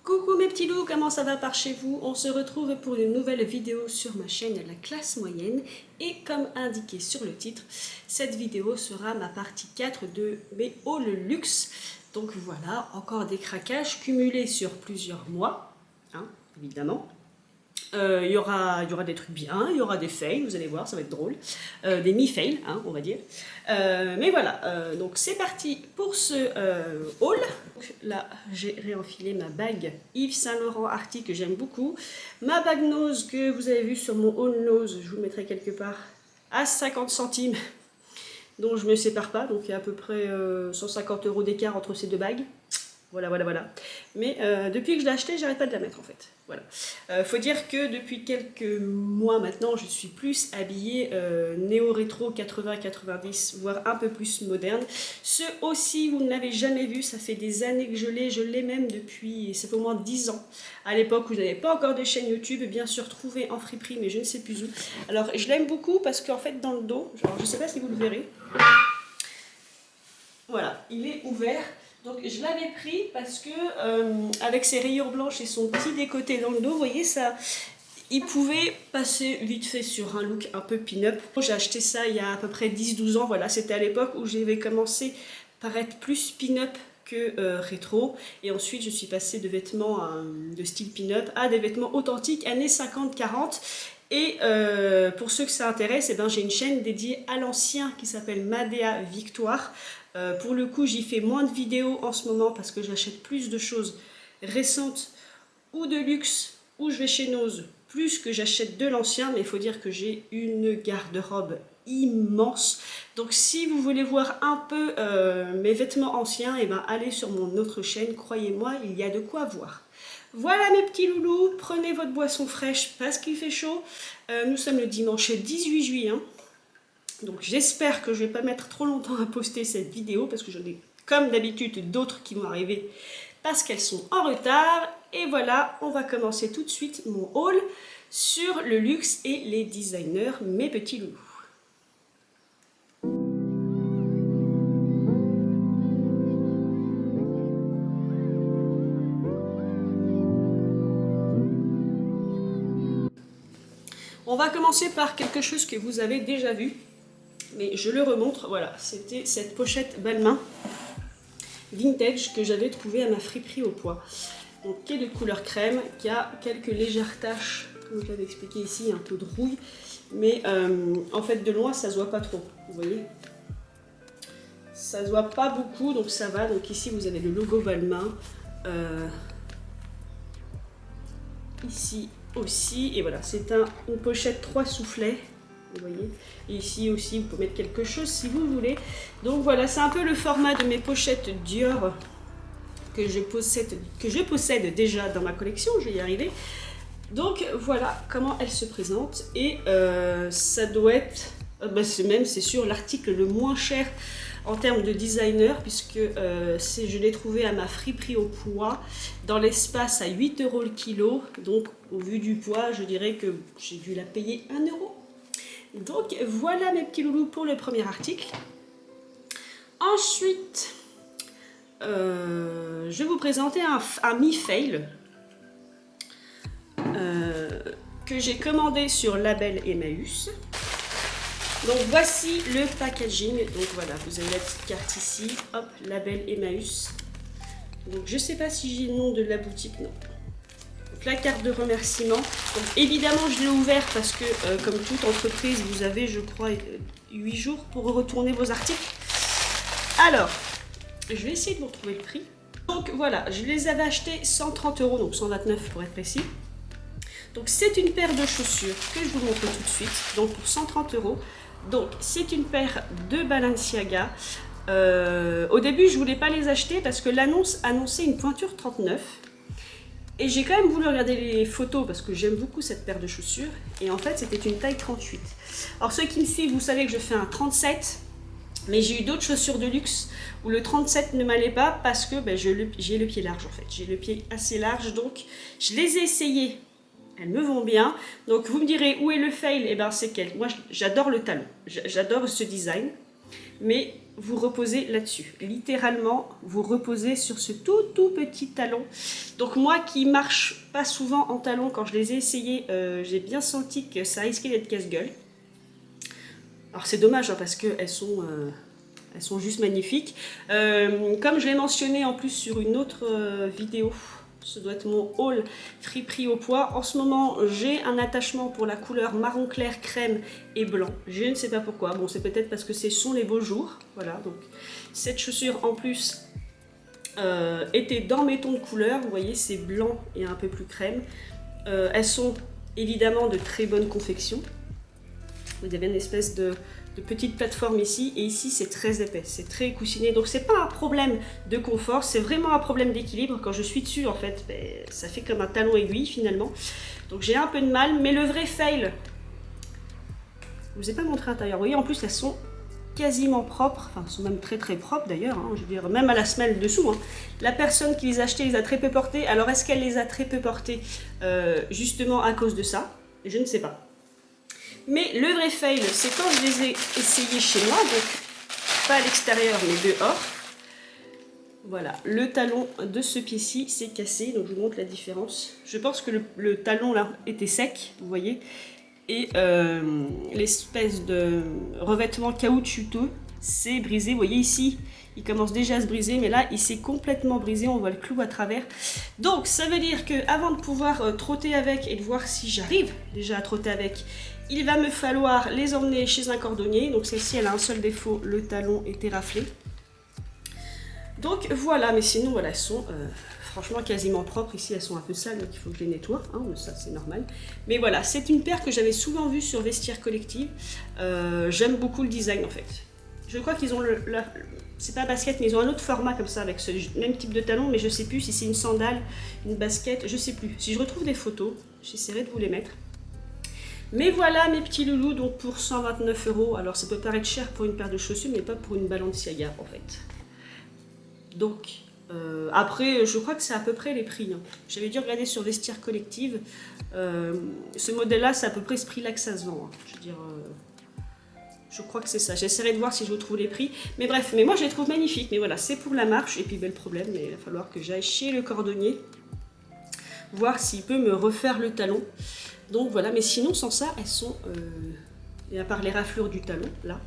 Coucou mes petits loups, comment ça va par chez vous? On se retrouve pour une nouvelle vidéo sur ma chaîne La Classe Moyenne et comme indiqué sur le titre, cette vidéo sera ma partie 4 de mes hauls luxe. Donc voilà, encore des craquages cumulés sur plusieurs mois, hein, évidemment. Il y aura des trucs bien, il y aura des fails, vous allez voir, ça va être drôle. Des mi-fails, hein, on va dire. Mais voilà, donc c'est parti pour ce haul. Donc, là, j'ai réenfilé ma bague Yves Saint Laurent Arctic que j'aime beaucoup. Ma bague Nose que vous avez vue sur mon haul Nose, je vous mettrai quelque part à 50 centimes, dont je ne me sépare pas. Donc il y a à peu près 150 € d'écart entre ces deux bagues. Voilà. Mais depuis que je l'ai acheté, j'arrête pas de la mettre en fait. Voilà. Faut dire que depuis quelques mois maintenant, je suis plus habillée néo-rétro 80-90, voire un peu plus moderne. Ce aussi, vous ne l'avez jamais vu, ça fait des années que je l'ai même depuis, ça fait au moins 10 ans. À l'époque où je n'avais pas encore de chaîne YouTube, bien sûr trouvée en friperie, mais je ne sais plus où. Alors je l'aime beaucoup parce qu'en fait dans le dos, genre, je ne sais pas si vous le verrez, voilà, il est ouvert. Donc je l'avais pris parce que avec ses rayures blanches et son petit décoté dans le dos, vous voyez ça, il pouvait passer vite fait sur un look un peu pin-up. J'ai acheté ça il y a à peu près 10-12 ans, voilà, c'était à l'époque où j'avais commencé par être plus pin-up que rétro. Et ensuite je suis passée de vêtements de style pin-up à des vêtements authentiques années 50-40. Et pour ceux que ça intéresse, eh ben, j'ai une chaîne dédiée à l'ancien qui s'appelle Madea Victoire. Pour le coup, j'y fais moins de vidéos en ce moment parce que j'achète plus de choses récentes ou de luxe, ou je vais chez Nose, plus que j'achète de l'ancien. Mais il faut dire que j'ai une garde-robe immense. Donc si vous voulez voir un peu mes vêtements anciens, eh ben, allez sur mon autre chaîne. Croyez-moi, il y a de quoi voir. Voilà mes petits loulous, prenez votre boisson fraîche parce qu'il fait chaud. Nous sommes le dimanche 18 juillet. Hein. Donc j'espère que je ne vais pas mettre trop longtemps à poster cette vidéo parce que j'en ai comme d'habitude d'autres qui vont arriver parce qu'elles sont en retard. Et voilà, on va commencer tout de suite mon haul sur le luxe et les designers, mes petits loulous. On va commencer par quelque chose que vous avez déjà vu, mais je le remontre. Voilà, c'était cette pochette Balmain vintage que j'avais trouvée à ma friperie au Poids. Donc, qui est de couleur crème, qui a quelques légères taches, comme je l'avais expliqué ici, un peu de rouille. Mais en fait, de loin, ça se voit pas trop, vous voyez. Ça se voit pas beaucoup, donc ça va. Donc ici, vous avez le logo Balmain. Ici aussi, et voilà, c'est une pochette 3 soufflets, vous voyez, et ici aussi vous pouvez mettre quelque chose si vous voulez. Donc voilà, c'est un peu le format de mes pochettes Dior que je possède déjà dans ma collection, je vais y arriver. Donc voilà comment elle se présente, et ça doit être, c'est sûr, l'article le moins cher en termes de designer, puisque je l'ai trouvé à ma friperie au Poids, dans l'espace à 8 € le kilo. Donc au vu du poids, je dirais que j'ai dû la payer 1 €. Donc voilà mes petits loulous pour le premier article. Ensuite, je vais vous présenter un mi-fail que j'ai commandé sur Label Emmaüs. Donc voici le packaging. Donc voilà, vous avez la petite carte ici, hop, Label Emmaüs. Donc je sais pas si j'ai le nom de la boutique, non. Donc la carte de remerciement. Donc évidemment je l'ai ouvert parce que comme toute entreprise, vous avez je crois 8 jours pour retourner vos articles. Alors, je vais essayer de vous retrouver le prix. Donc voilà, je les avais achetés 130 €, donc 129 pour être précis. Donc c'est une paire de chaussures que je vous montre tout de suite, donc pour 130 €. Donc c'est une paire de Balenciaga. Au début je voulais pas les acheter parce que l'annonce annonçait une pointure 39. Et j'ai quand même voulu regarder les photos parce que j'aime beaucoup cette paire de chaussures. Et en fait c'était une taille 38. Alors ceux qui me suivent, vous savez que je fais un 37. Mais j'ai eu d'autres chaussures de luxe où le 37 ne m'allait pas parce que j'ai le pied large en fait. J'ai le pied assez large, donc je les ai essayées. Elles me vont bien. Donc vous me direz où est le fail? Eh ben c'est qu'elle. Moi j'adore le talon. J'adore ce design. Mais vous reposez là-dessus. Littéralement, vous reposez sur ce tout petit talon. Donc moi qui marche pas souvent en talons, quand je les ai essayés, j'ai bien senti que ça risquait d'être casse-gueule. Alors c'est dommage hein, parce qu'elles sont juste magnifiques. Comme je l'ai mentionné en plus sur une autre vidéo, ce doit être mon haul friperie au poids. En ce moment, j'ai un attachement pour la couleur marron clair, crème et blanc. Je ne sais pas pourquoi. Bon, c'est peut-être parce que ce sont les beaux jours. Voilà, donc cette chaussure en plus était dans mes tons de couleur. Vous voyez, c'est blanc et un peu plus crème. Elles sont évidemment de très bonne confection. Vous avez une espèce de petite plateforme ici, et ici c'est très épais, c'est très coussiné, donc c'est pas un problème de confort, c'est vraiment un problème d'équilibre. Quand je suis dessus en fait, ça fait comme un talon aiguille finalement, donc j'ai un peu de mal, mais le vrai fail, je vous ai pas montré l'intérieur, vous voyez en plus elles sont quasiment propres, enfin elles sont même très propres d'ailleurs, hein, je veux dire même à la semelle dessous, hein. La personne qui les a achetées les a très peu portées. Alors est-ce qu'elle les a très peu portées justement à cause de ça? Je ne sais pas. Mais le vrai fail, c'est quand je les ai essayés chez moi, donc pas à l'extérieur mais dehors. Voilà, le talon de ce pied-ci s'est cassé, donc je vous montre la différence. Je pense que le talon là était sec, vous voyez, et l'espèce de revêtement caoutchouteux s'est brisé. Vous voyez ici, il commence déjà à se briser, mais là il s'est complètement brisé, on voit le clou à travers. Donc ça veut dire que avant de pouvoir trotter avec et de voir si j'arrive déjà à trotter avec, il va me falloir les emmener chez un cordonnier. Donc celle-ci, elle a un seul défaut, le talon était raflé. Donc voilà, mais sinon, voilà, elles sont franchement quasiment propres. Ici, elles sont un peu sales, donc il faut que je les nettoie, hein, mais ça c'est normal. Mais voilà, c'est une paire que j'avais souvent vue sur Vestiaire Collective. J'aime beaucoup le design en fait. Je crois qu'ils ont c'est pas basket, mais ils ont un autre format comme ça, avec ce même type de talon, mais je sais plus si c'est une sandale, une basket, je sais plus. Si je retrouve des photos, j'essaierai de vous les mettre. Mais voilà mes petits loulous, donc pour 129 €. Alors ça peut paraître cher pour une paire de chaussures, mais pas pour une Balenciaga en fait. Donc après, je crois que c'est à peu près les prix. Hein. J'avais dû regarder sur Vestiaire Collective. Ce modèle-là, c'est à peu près ce prix-là que ça se vend. Hein. Je veux dire, je crois que c'est ça. J'essaierai de voir si je retrouve les prix. Mais bref, mais moi je les trouve magnifiques. Mais voilà, c'est pour la marche. Et puis le problème, il va falloir que j'aille chez le cordonnier, voir s'il peut me refaire le talon. Donc voilà, mais sinon sans ça, elles sont, et à part les raflures du talon, là,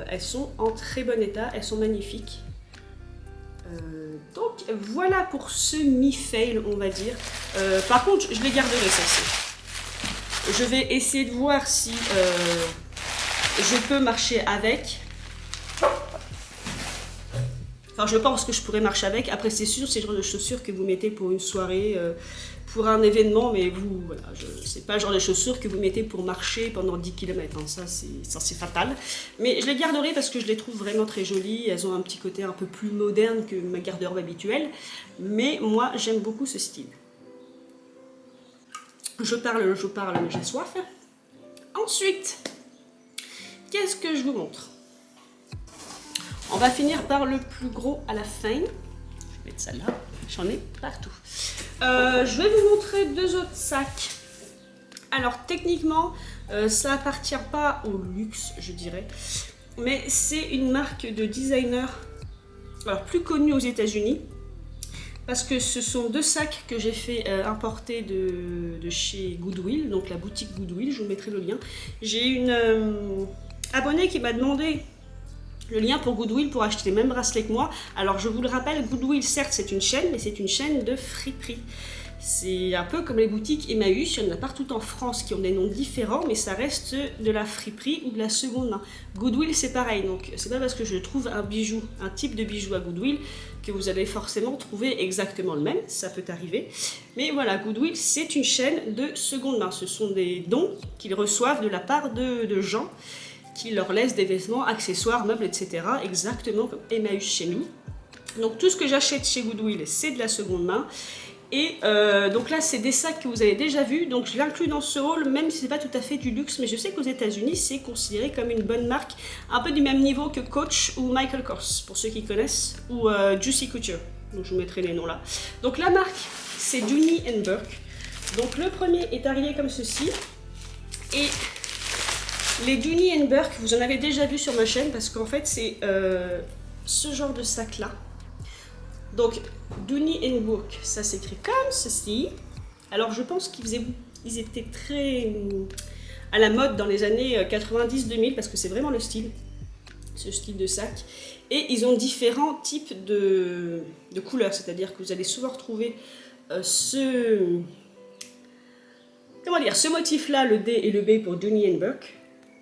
elles sont en très bon état, elles sont magnifiques. Donc voilà pour ce mi-fail, on va dire. Par contre, je les garderai celle-ci. Je vais essayer de voir si je peux marcher avec. Enfin, je pense que je pourrais marcher avec. Après, c'est sûr, c'est le genre de chaussures que vous mettez pour une soirée, pour un événement, mais vous, voilà, c'est pas le genre de chaussures que vous mettez pour marcher pendant 10 km. Hein. Ça, c'est fatal. Mais je les garderai parce que je les trouve vraiment très jolies. Elles ont un petit côté un peu plus moderne que ma garde-robe habituelle. Mais moi, j'aime beaucoup ce style. Je parle, mais j'ai soif. Ensuite, qu'est-ce que je vous montre? On va finir par le plus gros à la fin. Je vais mettre ça là, j'en ai partout. Je vais vous montrer deux autres sacs. Alors techniquement, ça appartient pas au luxe, je dirais. Mais c'est une marque de designer, alors plus connue aux États-Unis. Parce que ce sont deux sacs que j'ai fait importer de chez Goodwill, donc la boutique Goodwill, je vous mettrai le lien. J'ai une abonnée qui m'a demandé le lien pour Goodwill pour acheter les mêmes bracelets que moi. Alors je vous le rappelle, Goodwill certes c'est une chaîne, mais c'est une chaîne de friperie. C'est un peu comme les boutiques Emmaüs, il y en a partout en France qui ont des noms différents, mais ça reste de la friperie ou de la seconde main. Goodwill c'est pareil, donc c'est pas parce que je trouve un bijou, un type de bijou à Goodwill, que vous allez forcément trouver exactement le même, ça peut arriver. Mais voilà, Goodwill c'est une chaîne de seconde main, ce sont des dons qu'ils reçoivent de la part de gens qui leur laissent des vêtements, accessoires, meubles, etc. exactement comme Emmaüs chez nous. Donc tout ce que j'achète chez Goodwill c'est de la seconde main. Et donc là, c'est des sacs que vous avez déjà vus, donc je l'inclus dans ce haul, même si c'est pas tout à fait du luxe, mais je sais qu'aux États-Unis c'est considéré comme une bonne marque, un peu du même niveau que Coach ou Michael Kors, pour ceux qui connaissent, ou Juicy Couture, donc je vous mettrai les noms là. Donc la marque, c'est Dooney & Bourke. Donc le premier est arrivé comme ceci, et Les Dooney & Bourke, vous en avez déjà vu sur ma chaîne parce qu'en fait c'est ce genre de sac là. Donc Dooney & Bourke, ça s'écrit comme ceci. Alors je pense qu'ils étaient très à la mode dans les années 90-2000 parce que c'est vraiment le style, ce style de sac. Et ils ont différents types de couleurs, c'est-à-dire que vous allez souvent retrouver ce motif-là, le D et le B pour Dooney & Bourke,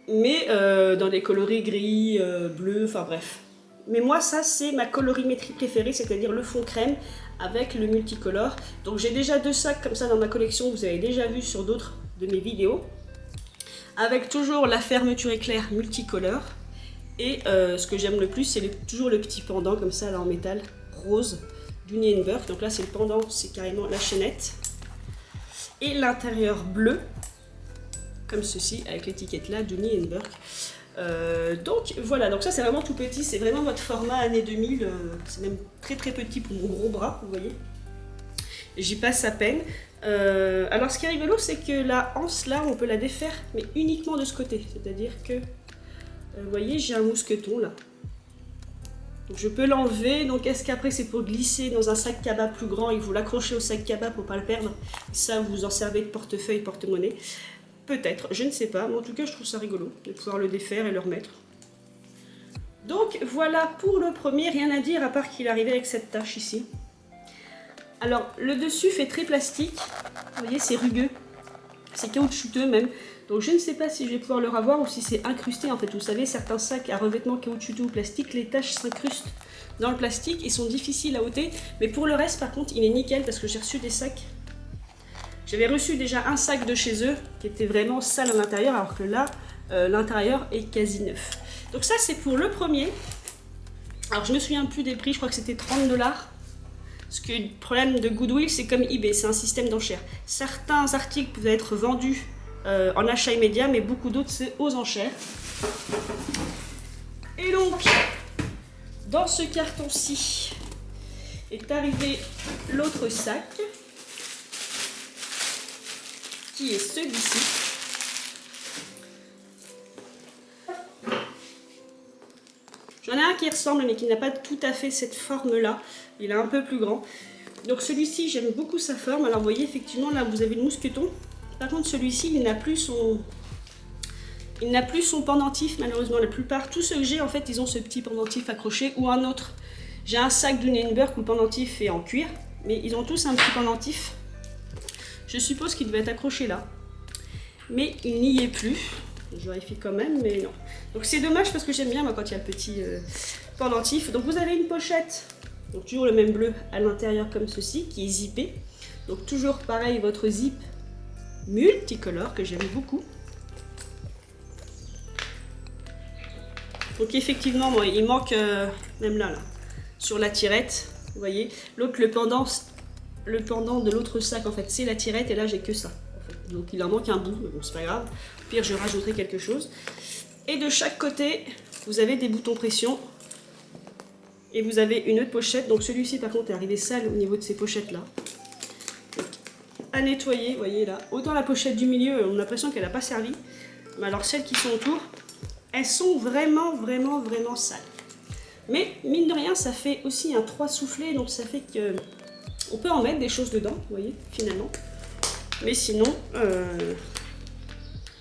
mais dans des coloris gris, bleu, enfin bref. Mais moi, ça, c'est ma colorimétrie préférée, c'est-à-dire le fond crème avec le multicolore. Donc j'ai déjà 2 sacs comme ça dans ma collection, vous avez déjà vu sur d'autres de mes vidéos, avec toujours la fermeture éclair multicolore. Et ce que j'aime le plus, c'est toujours le petit pendant comme ça là en métal rose Dooney & Bourke. Donc là c'est le pendant, c'est carrément la chaînette. Et l'intérieur bleu, comme ceci, avec l'étiquette là, Dooney & Bourke. Donc voilà, donc ça c'est vraiment tout petit, c'est vraiment votre format année 2000, c'est même très très petit pour mon gros bras, vous voyez. J'y passe à peine. Alors ce qui est rigolo, c'est que la anse là, on peut la défaire, mais uniquement de ce côté. C'est-à-dire que, vous voyez, j'ai un mousqueton là. Donc je peux l'enlever, donc est-ce qu'après c'est pour glisser dans un sac cabas plus grand et vous l'accrochez au sac cabas pour ne pas le perdre. Et ça, vous en servez de portefeuille, porte-monnaie. Peut-être, je ne sais pas, mais en tout cas je trouve ça rigolo de pouvoir le défaire et le remettre. Donc voilà pour le premier, rien à dire à part qu'il est arrivé avec cette tache ici. Alors le dessus fait très plastique, vous voyez c'est rugueux, c'est caoutchouteux même. Donc je ne sais pas si je vais pouvoir le revoir ou si c'est incrusté en fait. Vous savez, certains sacs à revêtement caoutchouteux ou plastique, les taches s'incrustent dans le plastique et sont difficiles à ôter. Mais pour le reste par contre il est nickel parce que j'ai reçu des sacs. J'avais reçu déjà un sac de chez eux qui était vraiment sale à l'intérieur, alors que là, l'intérieur est quasi neuf. Donc ça, c'est pour le premier. Alors, je me souviens plus des prix, je crois que c'était 30 $. Parce que le problème de Goodwill, c'est comme eBay, c'est un système d'enchères. Certains articles peuvent être vendus en achat immédiat, mais beaucoup d'autres, c'est aux enchères. Et donc, dans ce carton-ci, est arrivé l'autre sac, qui est celui-ci. J'en ai un qui ressemble mais qui n'a pas tout à fait cette forme-là. Il est un peu plus grand. Donc celui-ci, j'aime beaucoup sa forme. Alors vous voyez, effectivement, là vous avez le mousqueton. Par contre, celui-ci, il n'a plus son pendentif, malheureusement. La plupart, tous ceux que j'ai, en fait, ils ont ce petit pendentif accroché ou un autre. J'ai un sac Dooney & Bourke où le pendentif est en cuir, mais ils ont tous un petit pendentif. Je suppose qu'il devait être accroché là. Mais il n'y est plus. Je vérifie quand même, mais non. Donc c'est dommage parce que j'aime bien moi quand il y a le petit pendentif. Donc vous avez une pochette, donc toujours le même bleu à l'intérieur comme ceci, qui est zippé. Donc toujours pareil, votre zip multicolore que j'aime beaucoup. Donc effectivement, bon, il manque même là, sur la tirette, vous voyez. L'autre, le pendant de l'autre sac en fait, c'est la tirette et là j'ai que ça. En fait. Donc il en manque un bout, mais bon c'est pas grave. Au pire je rajouterai quelque chose. Et de chaque côté, vous avez des boutons pression. Et vous avez une autre pochette. Donc celui-ci par contre est arrivé sale au niveau de ces pochettes là. Donc, à nettoyer, vous voyez là. Autant la pochette du milieu, on a l'impression qu'elle n'a pas servi. Mais alors celles qui sont autour, elles sont vraiment sales. Mais mine de rien, ça fait aussi un 3 soufflé. Donc ça fait que on peut en mettre des choses dedans, vous voyez, finalement. Mais sinon,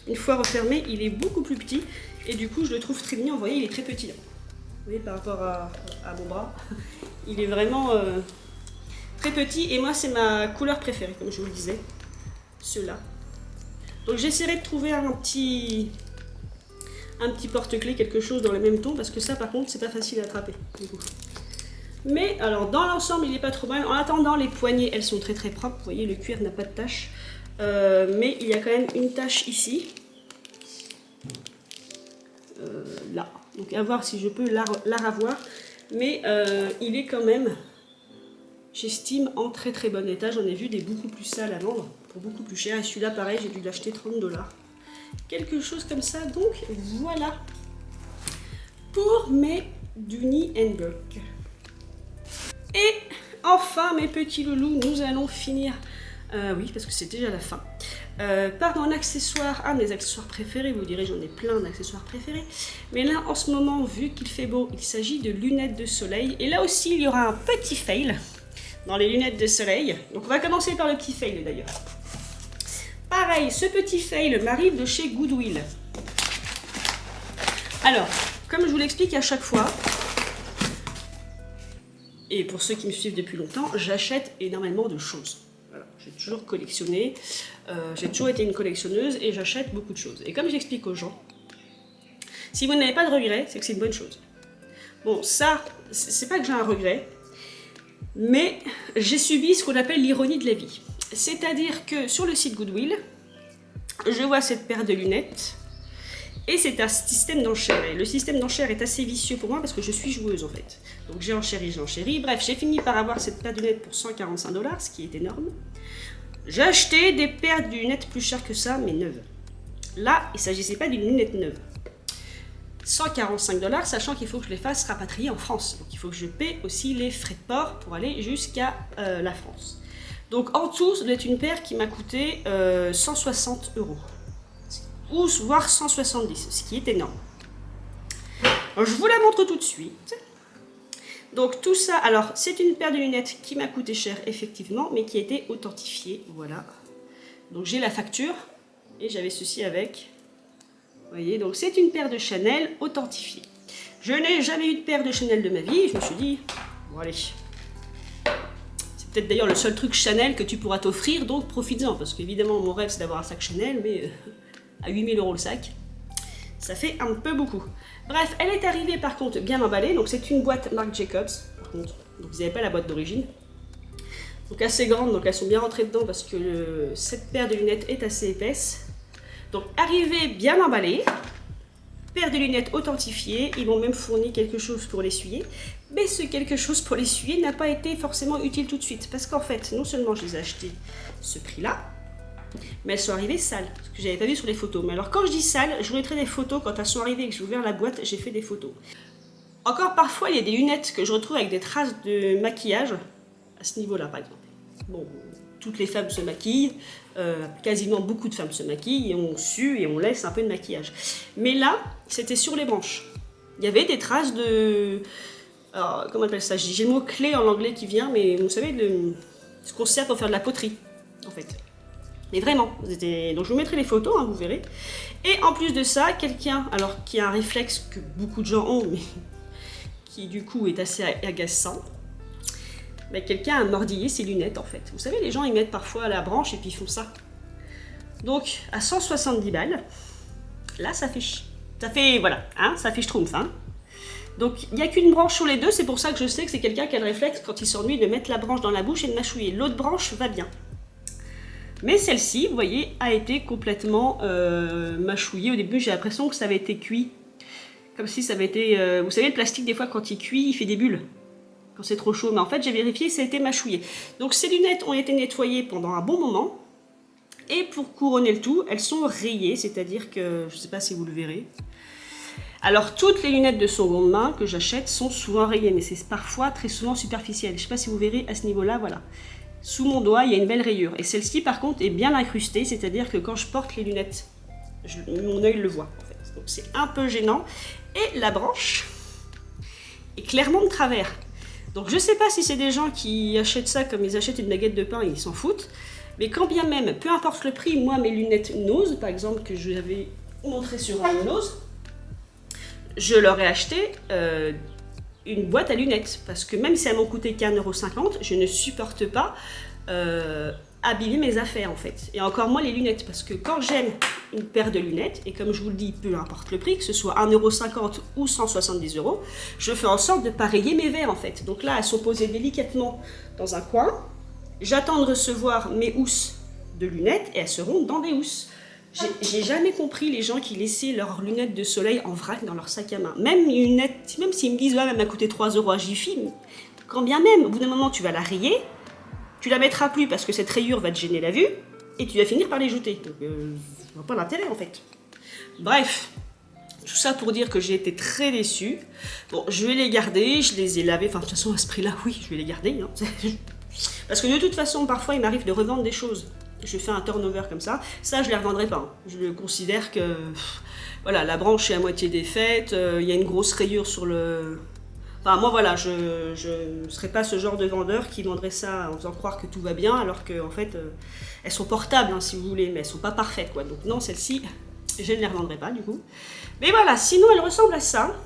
une fois refermé, il est beaucoup plus petit. Et du coup, je le trouve très mignon. Vous voyez, il est très petit là. Vous voyez, par rapport à mon bras. Il est vraiment très petit. Et moi, c'est ma couleur préférée, comme je vous le disais. Ceux-là. Donc, j'essaierai de trouver un petit porte-clés, quelque chose dans le même ton. Parce que ça, par contre, c'est pas facile à attraper. Du coup. Mais alors dans l'ensemble il n'est pas trop mal. En attendant, les poignées elles sont très propres. Vous voyez, le cuir n'a pas de tache. Mais il y a quand même une tache ici. Là. Donc à voir si je peux la ravoir. Mais il est quand même, j'estime, en très bon état. J'en ai vu des beaucoup plus sales à vendre pour beaucoup plus cher. Et celui-là pareil, j'ai dû l'acheter 30 $. Quelque chose comme ça. Donc voilà. Pour mes Dooney & Bourke. Et enfin mes petits loulous, nous allons finir Oui, parce que c'est déjà la fin. Par mon accessoire, un de mes accessoires préférés, vous direz j'en ai plein d'accessoires préférés, mais là en ce moment, vu qu'il fait beau, il s'agit de lunettes de soleil, et là aussi il y aura un petit fail dans les lunettes de soleil, donc on va commencer par le petit fail d'ailleurs. Pareil, ce petit fail m'arrive de chez Goodwill. Alors, comme je vous l'explique à chaque fois, et pour ceux qui me suivent depuis longtemps, j'achète énormément de choses. Voilà, j'ai toujours collectionné, j'ai toujours été une collectionneuse et j'achète beaucoup de choses. Et comme j'explique aux gens, si vous n'avez pas de regrets, c'est que c'est une bonne chose. Bon, ça, c'est pas que j'ai un regret, mais j'ai subi ce qu'on appelle l'ironie de la vie. C'est-à-dire que sur le site Goodwill, je vois cette paire de lunettes, et c'est un système d'enchères. Et le système d'enchères est assez vicieux pour moi parce que je suis joueuse en fait. Donc j'ai enchéri. Bref, j'ai fini par avoir cette paire de lunettes pour 145 $, ce qui est énorme. J'ai acheté des paires de lunettes plus chères que ça, mais neuves. Là, il ne s'agissait pas d'une lunette neuve. 145 $, sachant qu'il faut que je les fasse rapatrier en France. Donc il faut que je paie aussi les frais de port pour aller jusqu'à la France. Donc en tout, ça doit être une paire qui m'a coûté 160 €. Ou voire 170, ce qui est énorme. Alors, je vous la montre tout de suite. Donc tout ça, alors c'est une paire de lunettes qui m'a coûté cher effectivement, mais qui a été authentifiée, voilà. Donc j'ai la facture, et j'avais ceci avec. Vous voyez, donc c'est une paire de Chanel authentifiée. Je n'ai jamais eu de paire de Chanel de ma vie, je me suis dit, bon allez. C'est peut-être d'ailleurs le seul truc Chanel que tu pourras t'offrir, donc profites-en, parce qu'évidemment mon rêve c'est d'avoir un sac Chanel, mais... à 8 000 € le sac, ça fait un peu beaucoup. Bref, elle est arrivée par contre bien emballée, donc c'est une boîte Marc Jacobs, par contre, donc vous n'avez pas la boîte d'origine. Donc assez grande, donc elles sont bien rentrées dedans parce que cette paire de lunettes est assez épaisse. Donc arrivée bien emballée, paire de lunettes authentifiées, ils m'ont même fourni quelque chose pour l'essuyer, mais ce quelque chose pour l'essuyer n'a pas été forcément utile tout de suite, parce qu'en fait, non seulement je les ai achetées ce prix-là, mais elles sont arrivées sales, ce que j'avais pas vu sur les photos. Mais alors quand je dis sales, je vous mettrai des photos quand elles sont arrivées et que j'ai ouvert la boîte, j'ai fait des photos. Encore parfois, il y a des lunettes que je retrouve avec des traces de maquillage, à ce niveau-là par exemple. Bon, toutes les femmes se maquillent, quasiment beaucoup de femmes se maquillent, et on sue et on laisse un peu de maquillage. Mais là, c'était sur les branches. Il y avait des traces de... Alors, comment on appelle ça? J'ai le mot clé en anglais qui vient, mais vous savez, ce qu'on sert pour faire de la poterie, en fait. Mais vraiment, donc je vous mettrai les photos, hein, vous verrez. Et en plus de ça, quelqu'un, alors qui a un réflexe que beaucoup de gens ont, mais qui du coup est assez agaçant, mais quelqu'un a mordillé ses lunettes en fait. Vous savez, les gens ils mettent parfois à la branche et puis ils font ça. Donc à 170 balles, là ça fait voilà, hein, ça fait schtroumpf. Hein. Donc il n'y a qu'une branche sur les deux, c'est pour ça que je sais que c'est quelqu'un qui a le réflexe quand il s'ennuie de mettre la branche dans la bouche et de mâchouiller. L'autre branche va bien. Mais celle-ci, vous voyez, a été complètement mâchouillée. Au début, j'ai l'impression que ça avait été cuit. Comme si ça avait été... vous savez, le plastique, des fois, quand il cuit, il fait des bulles. Quand c'est trop chaud. Mais en fait, j'ai vérifié, ça a été mâchouillé. Donc, ces lunettes ont été nettoyées pendant un bon moment. Et pour couronner le tout, elles sont rayées. C'est-à-dire que... Je ne sais pas si vous le verrez. Alors, toutes les lunettes de seconde main que j'achète sont souvent rayées. Mais c'est parfois, très souvent, superficiel. Je ne sais pas si vous verrez à ce niveau-là, voilà. Sous mon doigt, il y a une belle rayure. Et celle-ci, par contre, est bien incrustée, c'est-à-dire que quand je porte les lunettes, mon œil le voit, en fait. Donc c'est un peu gênant. Et la branche est clairement de travers. Donc je ne sais pas si c'est des gens qui achètent ça comme ils achètent une baguette de pain et ils s'en foutent. Mais quand bien même, peu importe le prix, moi, mes lunettes Nose, par exemple, que je vous avais montré sur un Nose, je leur ai acheté... une boîte à lunettes, parce que même si elles m'ont coûté qu'1,50 €, je ne supporte pas abîmer mes affaires en fait. Et encore moins les lunettes, parce que quand j'aime une paire de lunettes, et comme je vous le dis, peu importe le prix, que ce soit 1,50 € ou 170 €, je fais en sorte de ne pas rayer mes verres en fait. Donc là, elles sont posées délicatement dans un coin, j'attends de recevoir mes housses de lunettes, et elles seront dans des housses. J'ai jamais compris les gens qui laissaient leurs lunettes de soleil en vrac dans leur sac à main. Même une lunette, même s'ils me disent ouais, elle m'a coûté 3 € à Jiffy, quand bien même, au bout d'un moment, tu vas la rayer, tu la mettras plus parce que cette rayure va te gêner la vue, et tu vas finir par les jeter. Donc, je vois pas l'intérêt en fait. Bref, tout ça pour dire que j'ai été très déçue. Bon, je vais les garder, je les ai lavés, enfin de toute façon à ce prix-là, oui, je vais les garder. Hein. Parce que de toute façon, parfois, il m'arrive de revendre des choses. Je fais un turnover comme ça. Ça, je ne les revendrai pas. Hein. Je le considère que... Voilà, la branche est à moitié défaite. Il y a une grosse rayure sur le... Enfin, moi, voilà, je ne serais pas ce genre de vendeur qui vendrait ça en faisant croire que tout va bien, alors qu'en fait, elles sont portables, hein, si vous voulez, mais elles ne sont pas parfaites, quoi. Donc non, celles-ci, je ne les revendrai pas, du coup. Mais voilà, sinon, elles ressemblent à ça.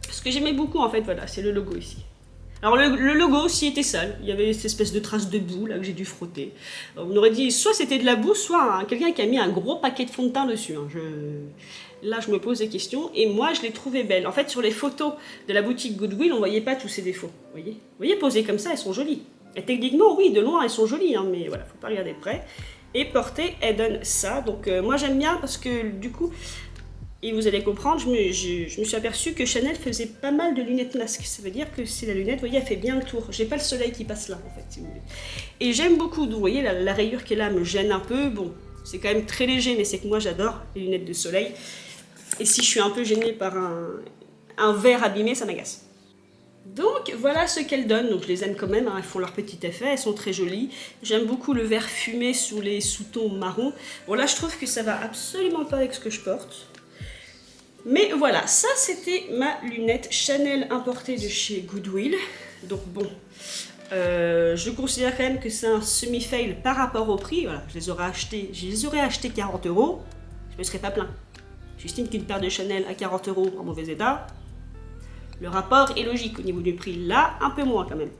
Ce que j'aimais beaucoup, en fait, voilà, c'est le logo ici. Alors le logo aussi était sale, il y avait cette espèce de trace de boue là que j'ai dû frotter. On aurait dit soit c'était de la boue, soit quelqu'un qui a mis un gros paquet de fond de teint dessus. Hein. Là je me pose des questions et moi je l'ai trouvée belle. En fait sur les photos de la boutique Goodwill on voyait pas tous ces défauts. Vous voyez posées comme ça elles sont jolies. Et techniquement oui de loin elles sont jolies hein, mais voilà faut pas regarder de près. Et portée elle donne ça donc moi j'aime bien parce que du coup... Et vous allez comprendre, je me suis aperçue que Chanel faisait pas mal de lunettes masques. Ça veut dire que c'est la lunette, vous voyez, elle fait bien le tour. J'ai pas le soleil qui passe là, en fait, si vous voulez. Et j'aime beaucoup, vous voyez, la rayure qui est là me gêne un peu. Bon, c'est quand même très léger, mais c'est que moi, j'adore les lunettes de soleil. Et si je suis un peu gênée par un verre abîmé, ça m'agace. Donc, voilà ce qu'elles donnent. Donc, je les aime quand même, hein. Elles font leur petit effet, elles sont très jolies. J'aime beaucoup le vert fumé sous les sous-tons marron. Bon, là, je trouve que ça va absolument pas avec ce que je porte. Mais voilà, ça c'était ma lunette Chanel importée de chez Goodwill. Donc bon, je considère quand même que c'est un semi-fail par rapport au prix. Voilà, je les aurais achetés 40 €, je me serais pas plaint. J'estime qu'une paire de Chanel à 40 € en mauvais état, le rapport est logique au niveau du prix. Là, un peu moins quand même.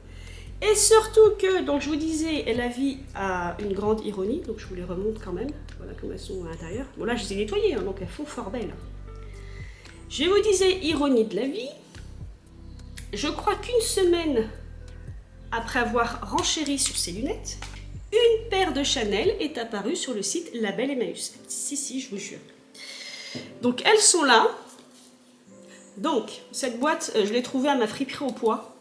Et surtout que, donc je vous disais, la vie a une grande ironie, donc je vous les remonte quand même. Voilà comme elles sont à l'intérieur. Bon là, je les ai nettoyées, hein, donc elles font fort belles. Je vous disais, ironie de la vie, je crois qu'une semaine après avoir renchéri sur ces lunettes, une paire de Chanel est apparue sur le site Label Emmaüs. Si, je vous jure. Donc elles sont là. Donc cette boîte, je l'ai trouvée à ma friperie au poids.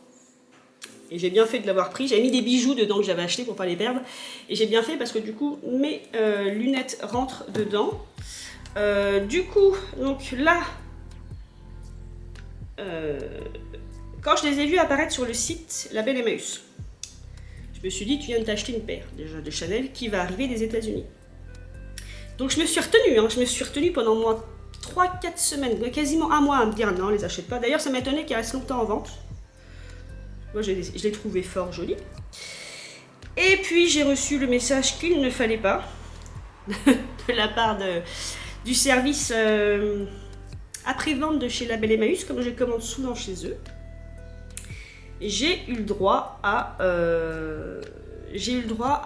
Et j'ai bien fait de l'avoir pris. J'avais mis des bijoux dedans que j'avais achetés pour ne pas les perdre. Et j'ai bien fait parce que du coup, mes lunettes rentrent dedans. Du coup, donc là... quand je les ai vus apparaître sur le site Label Emmaüs, je me suis dit, tu viens de t'acheter une paire déjà de Chanel qui va arriver des États-Unis. Donc je me suis retenue, je me suis retenue pendant moins 3-4 semaines, quasiment un mois à me dire non, les achète pas. D'ailleurs, ça m'étonnait qu'ils restent longtemps en vente. Moi, je les trouvais fort jolis. Et puis, j'ai reçu le message qu'il ne fallait pas, de la part du service... après-vente de chez Label Emmaüs, comme je commande souvent chez eux, j'ai eu le droit à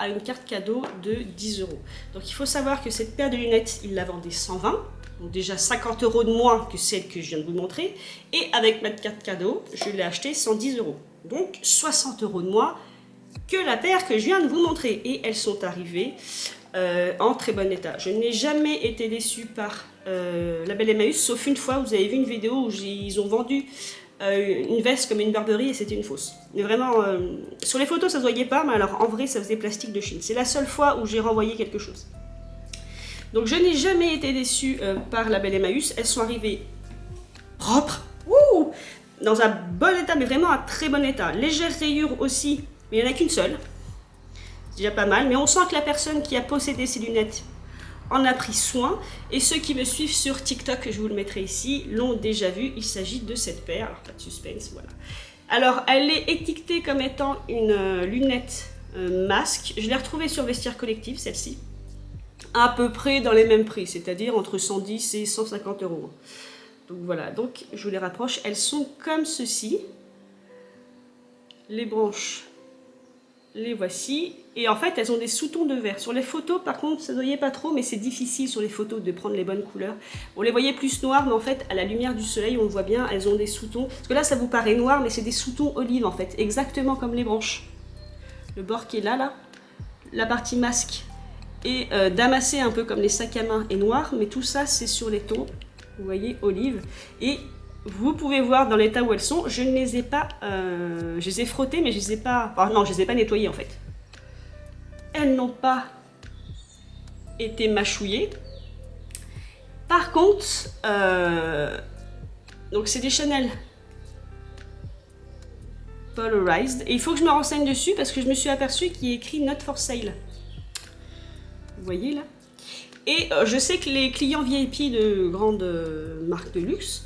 une carte cadeau de 10 €. Donc il faut savoir que cette paire de lunettes, ils la vendaient 120, donc déjà 50 € de moins que celle que je viens de vous montrer, et avec ma carte cadeau, je l'ai achetée 110 €. Donc 60 € de moins que la paire que je viens de vous montrer. Et elles sont arrivées en très bon état. Je n'ai jamais été déçue par Label Emmaüs, sauf une fois, vous avez vu une vidéo où ils ont vendu une veste comme une Burberry et c'était une fausse. Mais vraiment, sur les photos ça se voyait pas, mais alors en vrai ça faisait plastique de Chine. C'est la seule fois où j'ai renvoyé quelque chose. Donc je n'ai jamais été déçue par Label Emmaüs. Elles sont arrivées propres, dans un bon état, mais vraiment un très bon état. Légère rayure aussi, mais il n'y en a qu'une seule. C'est déjà pas mal, mais on sent que la personne qui a possédé ces lunettes en a pris soin. Et ceux qui me suivent sur TikTok, je vous le mettrai ici, l'ont déjà vu. Il s'agit de cette paire. Alors, pas de suspense, voilà. Alors, elle est étiquetée comme étant une lunette masque. Je l'ai retrouvée sur Vestiaire Collectif, celle-ci. À peu près dans les mêmes prix, c'est-à-dire entre 110 et 150 €. Donc voilà, donc je vous les rapproche. Elles sont comme ceci. Les branches, les voici. Et en fait, elles ont des sous-tons de vert. Sur les photos, par contre, ça ne voyait pas trop, mais c'est difficile sur les photos de prendre les bonnes couleurs. On les voyait plus noires, mais en fait, à la lumière du soleil, on le voit bien, elles ont des sous-tons. Parce que là, ça vous paraît noir, mais c'est des sous-tons olive, en fait, exactement comme les branches. Le bord qui est là, la partie masque est damassée un peu comme les sacs à main est noir, mais tout ça, c'est sur les tons, vous voyez, olive. Et vous pouvez voir dans l'état où elles sont, je ne les ai pas, je les ai frottées, mais je les ai pas, enfin, non, je les ai pas nettoyées en fait. Elles n'ont pas été mâchouillées. Par contre, donc c'est des Chanel Polarized. Et il faut que je me renseigne dessus parce que je me suis aperçue qu'il est écrit Not for Sale. Vous voyez là? Et je sais que les clients VIP de grandes marques de luxe,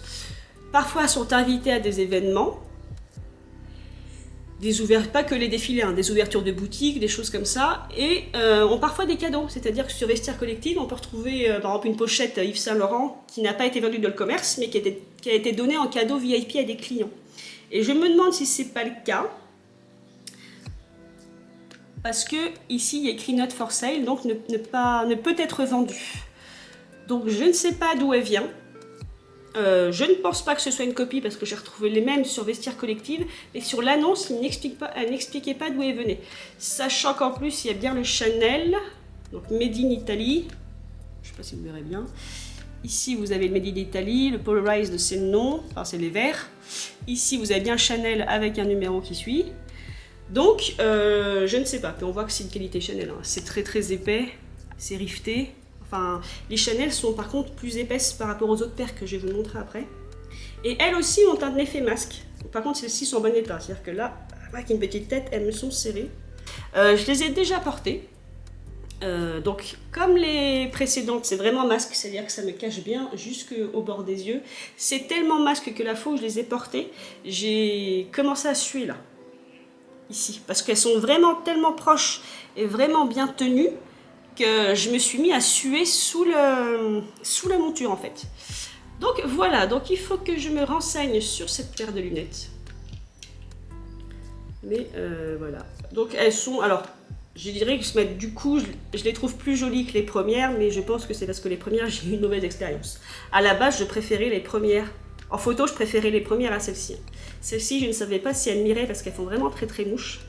parfois sont invités à des événements, pas que les défilés, hein, des ouvertures de boutiques, des choses comme ça, et ont parfois des cadeaux. C'est-à-dire que sur Vestiaire Collective, on peut retrouver par exemple une pochette Yves Saint Laurent qui n'a pas été vendue dans le commerce, mais qui a été donnée en cadeau VIP à des clients. Et je me demande si c'est pas le cas, parce que ici il y a écrit Not for Sale, donc ne peut être vendu. Donc je ne sais pas d'où elle vient. Je ne pense pas que ce soit une copie parce que j'ai retrouvé les mêmes sur Vestiaire Collective, mais sur l'annonce, elle n'expliquait pas d'où elle venait. Sachant qu'en plus, il y a bien le Chanel, donc Made in Italy. Je ne sais pas si vous verrez bien. Ici, vous avez le Made in Italy, le Polarized, c'est le nom, enfin c'est les verts. Ici, vous avez bien Chanel avec un numéro qui suit. Donc, je ne sais pas. Puis on voit que c'est une qualité Chanel. Hein. C'est très très épais, c'est rifté. Enfin, les Chanel sont par contre plus épaisses par rapport aux autres paires que je vais vous montrer après. Et elles aussi ont un effet masque. Par contre, celles-ci sont en bon état. C'est-à-dire que là, avec une petite tête, elles me sont serrées. Je les ai déjà portées. Donc, comme les précédentes, c'est vraiment masque. C'est-à-dire que ça me cache bien jusqu'au bord des yeux. C'est tellement masque que la fois où je les ai portées, j'ai commencé à suer là. Ici. Parce qu'elles sont vraiment tellement proches et vraiment bien tenues que je me suis mis à suer sous la monture en fait. Donc voilà, donc il faut que je me renseigne sur cette paire de lunettes. Mais voilà. Donc elles sont, alors je dirais que du coup je les trouve plus jolies que les premières, mais je pense que c'est parce que les premières j'ai eu une mauvaise expérience. À la base je préférais les premières, en photo je préférais les premières à celles-ci. Celles-ci je ne savais pas si elles m'iraient parce qu'elles font vraiment très très mouche.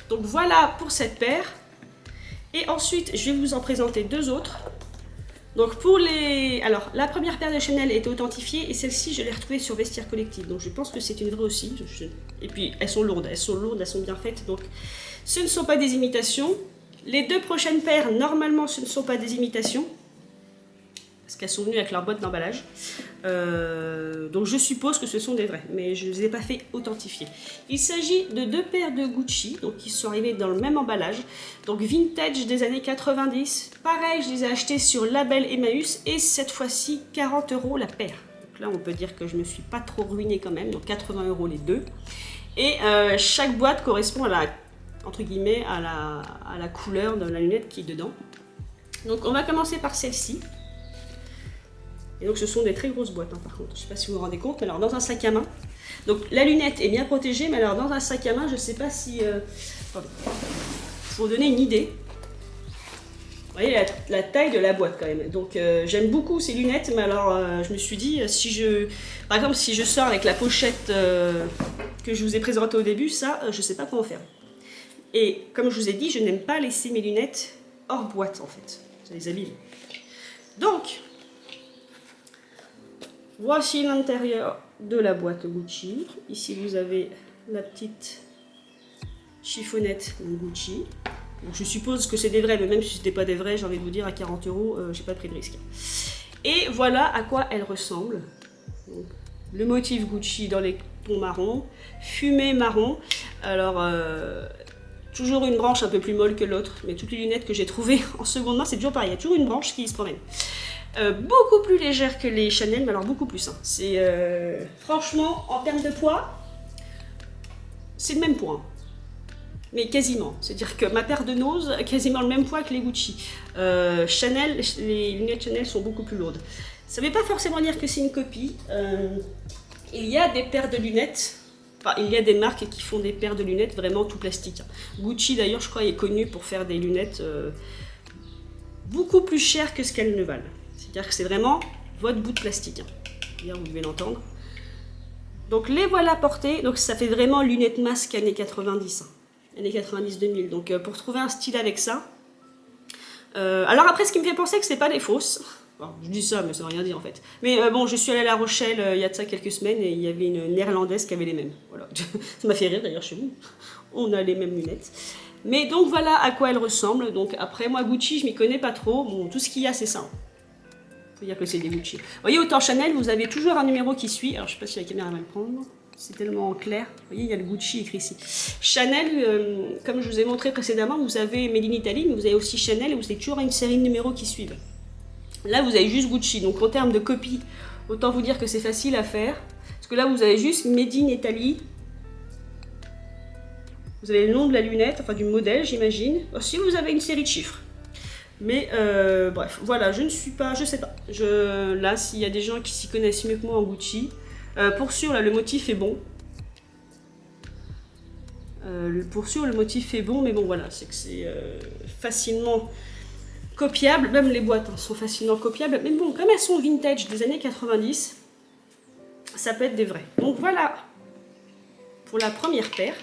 Donc voilà pour cette paire. Et ensuite, je vais vous en présenter deux autres. Donc pour les... Alors, la première paire de Chanel était authentifiée et celle-ci, je l'ai retrouvée sur Vestiaire Collective. Donc je pense que c'est une vraie aussi. Et puis, elles sont lourdes, elles sont bien faites. Donc, ce ne sont pas des imitations. Les deux prochaines paires, normalement, ce ne sont pas des imitations. Parce qu'elles sont venues avec leur boîte d'emballage. Donc je suppose que ce sont des vrais, mais je ne les ai pas fait authentifier. Il s'agit de deux paires de Gucci, donc qui sont arrivées dans le même emballage. Donc vintage des années 90. Pareil, je les ai achetées sur label Emmaüs et cette fois-ci 40 € la paire. Donc là, on peut dire que je me suis pas trop ruinée quand même, donc 80 € les deux. Et chaque boîte correspond à entre guillemets, à la couleur de la lunette qui est dedans. Donc on va commencer par celle-ci. Et donc ce sont des très grosses boîtes hein, par contre, je ne sais pas si vous vous rendez compte, mais alors dans un sac à main, donc la lunette est bien protégée, mais alors dans un sac à main, je ne sais pas si... Pour vous donner une idée, vous voyez la taille de la boîte quand même, donc j'aime beaucoup ces lunettes, mais alors je me suis dit, par exemple si je sors avec la pochette que je vous ai présentée au début, ça je ne sais pas comment faire. Et comme je vous ai dit, je n'aime pas laisser mes lunettes hors boîte en fait, ça les abîme. Donc... Voici l'intérieur de la boîte Gucci. Ici, vous avez la petite chiffonnette Gucci. Donc, je suppose que c'est des vrais, mais même si ce n'était pas des vrais, j'ai envie de vous dire, à 40 €, j'ai pas pris de risque. Et voilà à quoi elle ressemble. Donc, le motif Gucci dans les tons marrons, fumé marron. Alors, toujours une branche un peu plus molle que l'autre, mais toutes les lunettes que j'ai trouvées en seconde main, c'est toujours pareil. Il y a toujours une branche qui se promène. Beaucoup plus légère que les Chanel, mais alors beaucoup plus. Hein. C'est franchement, en termes de poids, c'est le même poids. Hein. Mais quasiment. C'est-à-dire que ma paire de nose a quasiment le même poids que les Gucci. Chanel, les lunettes Chanel sont beaucoup plus lourdes. Ça ne veut pas forcément dire que c'est une copie. Il y a des paires de lunettes. Enfin, il y a des marques qui font des paires de lunettes vraiment tout plastique. Gucci d'ailleurs, je crois, est connu pour faire des lunettes beaucoup plus chères que ce qu'elles ne valent. C'est-à-dire que c'est vraiment votre bout de plastique. D'ailleurs, vous devez l'entendre. Donc les voilà portées. Donc ça fait vraiment lunettes masque années 90. Années 90-2000. Donc pour trouver un style avec ça. Alors après, ce qui me fait penser que c'est pas des fausses. Bon, je dis ça, mais ça ne veut rien dire en fait. Mais bon, je suis allée à La Rochelle il y a de ça quelques semaines et il y avait une néerlandaise qui avait les mêmes. Voilà. Ça m'a fait rire d'ailleurs chez nous. On a les mêmes lunettes. Mais donc voilà à quoi elles ressemblent. Donc après, moi Gucci, je m'y connais pas trop. Bon, tout ce qu'il y a, c'est ça. Faut dire que c'est des Gucci. Vous voyez, autant Chanel, vous avez toujours un numéro qui suit. Alors je sais pas si la caméra va le prendre. c'est tellement clair. Vous voyez, il y a le Gucci écrit ici. Chanel, comme je vous ai montré précédemment, vous avez Made in Italy, mais vous avez aussi Chanel et vous avez toujours une série de numéros qui suivent. Là, vous avez juste Gucci. Donc, en termes de copie, autant vous dire que c'est facile à faire. Parce que là, vous avez juste Made in Italy. Vous avez le nom de la lunette, enfin du modèle, j'imagine. Si vous avez une série de chiffres. Mais bref, voilà, je ne sais pas. Là, s'il y a des gens qui s'y connaissent mieux que moi en Gucci, pour sûr, là, le motif est bon. Pour sûr, le motif est bon, mais bon, voilà, c'est que c'est facilement copiable. Même les boîtes sont facilement copiables. Mais bon, comme elles sont vintage des années 90, ça peut être des vrais. Donc voilà pour la première paire.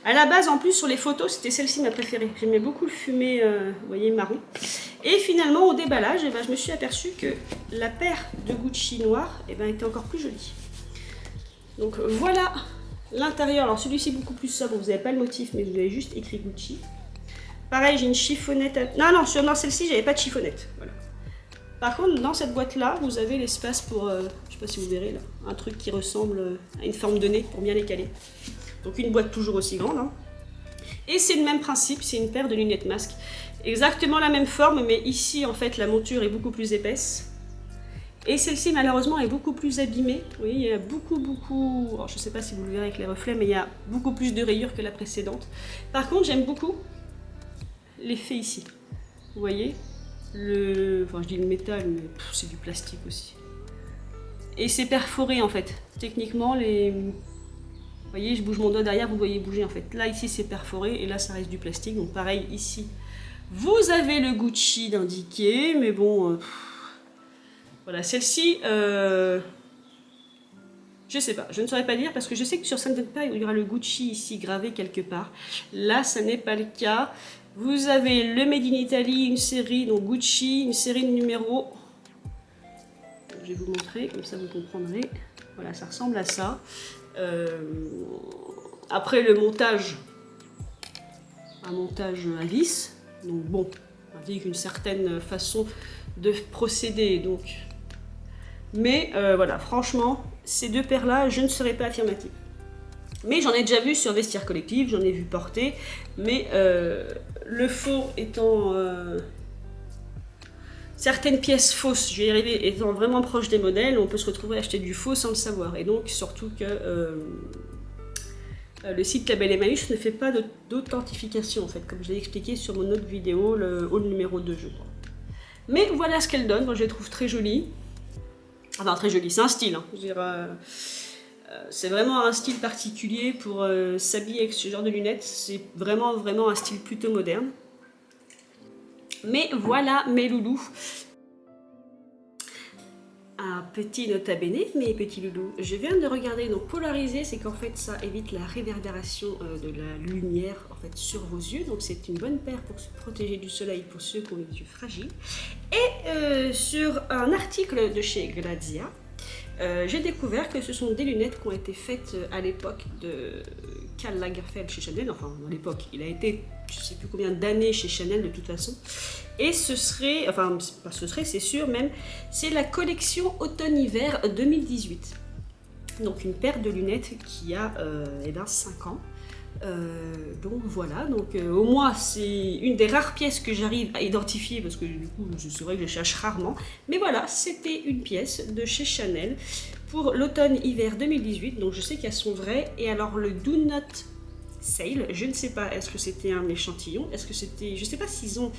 À la base, en plus, sur les photos, c'était celle-ci ma préférée. J'aimais beaucoup le fumé, vous voyez, marron. Et finalement, au déballage, eh ben, je me suis aperçue que la paire de Gucci noir était encore plus jolie. Donc voilà l'intérieur. Alors celui-ci beaucoup plus sobre, vous n'avez pas le motif, mais vous avez juste écrit Gucci. Pareil, j'ai une chiffonnette. Non, sur celle-ci, j'avais pas de chiffonnette. Voilà. Par contre, dans cette boîte-là, vous avez l'espace pour, je sais pas si vous verrez là, un truc qui ressemble à une forme de nez pour bien les caler. Donc une boîte toujours aussi grande. Hein. Et c'est le même principe, c'est une paire de lunettes masque. Exactement la même forme, mais ici en fait la monture est beaucoup plus épaisse. Et celle-ci malheureusement est beaucoup plus abîmée. Vous voyez, il y a beaucoup... Alors, je ne sais pas si vous le verrez avec les reflets, mais il y a beaucoup plus de rayures que la précédente. Par contre, j'aime beaucoup l'effet ici. Vous voyez enfin je dis le métal, mais c'est du plastique aussi. Et c'est perforé en fait. Techniquement, vous voyez, je bouge mon doigt derrière, vous voyez bouger en fait. Là, ici, c'est perforé et là, ça reste du plastique. Donc, pareil, ici, vous avez le Gucci d'indiqué, mais bon, voilà, celle-ci, je sais pas, je ne saurais pas dire parce que je sais que sur certaines paires, il y aura le Gucci ici gravé quelque part. Là, ça n'est pas le cas. Vous avez le Made in Italy, une série, donc Gucci, une série de numéros. Je vais vous montrer, comme ça vous comprendrez. Voilà, ça ressemble à ça. Après le montage, un montage à vis, donc bon, avec une certaine façon de procéder, donc. Mais voilà, franchement, ces deux paires-là, je ne serais pas affirmative. Mais j'en ai déjà vu sur Vestiaire Collectif, j'en ai vu porter, mais le faux étant certaines pièces fausses, je vais y arriver, étant vraiment proche des modèles, on peut se retrouver à acheter du faux sans le savoir. Et donc, surtout que le site Label Emmaüs ne fait pas d'authentification, en fait, comme je l'ai expliqué sur mon autre vidéo, le haul numéro 2, je crois. Mais voilà ce qu'elle donne, moi je les trouve très jolies. Enfin, très jolies, c'est un style, hein. Je veux dire, c'est vraiment un style particulier pour s'habiller avec ce genre de lunettes. C'est vraiment un style plutôt moderne. Mais voilà mes loulous. Un petit nota bene, mes petits loulous. Je viens de regarder, donc polariser, c'est qu'en fait ça évite la réverbération de la lumière en fait sur vos yeux. Donc c'est une bonne paire pour se protéger du soleil pour ceux qui ont les yeux fragiles. Et sur un article de chez Grazia, j'ai découvert que ce sont des lunettes qui ont été faites à l'époque de Karl Lagerfeld chez Chanel. Enfin, à l'époque, il a été, je ne sais plus combien d'années chez Chanel de toute façon. Et ce serait, enfin, pas ce serait, c'est sûr même, c'est la collection automne-hiver 2018. Donc une paire de lunettes qui a 5 ans. Donc voilà, donc au moins c'est une des rares pièces que j'arrive à identifier parce que du coup c'est vrai que je cherche rarement, mais voilà, c'était une pièce de chez Chanel pour l'automne-hiver 2018, donc je sais qu'elles sont vraies. Et alors le Do Not Sale, je ne sais pas, est-ce que c'était un échantillon, est-ce que c'était, je sais pas s'ils ont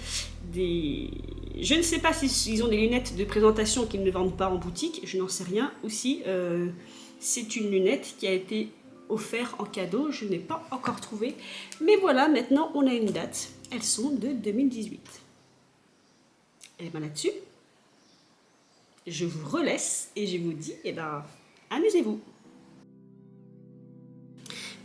des, je ne sais pas s'ils ont des lunettes de présentation qu'ils ne vendent pas en boutique, je n'en sais rien, ou si c'est une lunette qui a été offert en cadeau, je n'ai pas encore trouvé, mais voilà, maintenant on a une date, elles sont de 2018. Et bien là-dessus, je vous relaisse et je vous dis, amusez-vous.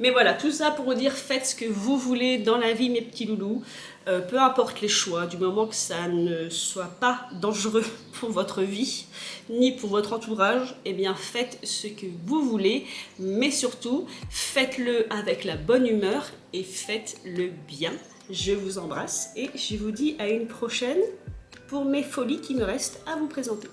Mais voilà, tout ça pour vous dire, faites ce que vous voulez dans la vie, mes petits loulous. Peu importe les choix, du moment que ça ne soit pas dangereux pour votre vie, ni pour votre entourage, eh bien faites ce que vous voulez, mais surtout, faites-le avec la bonne humeur et faites-le bien. Je vous embrasse et je vous dis à une prochaine pour mes folies qui me restent à vous présenter.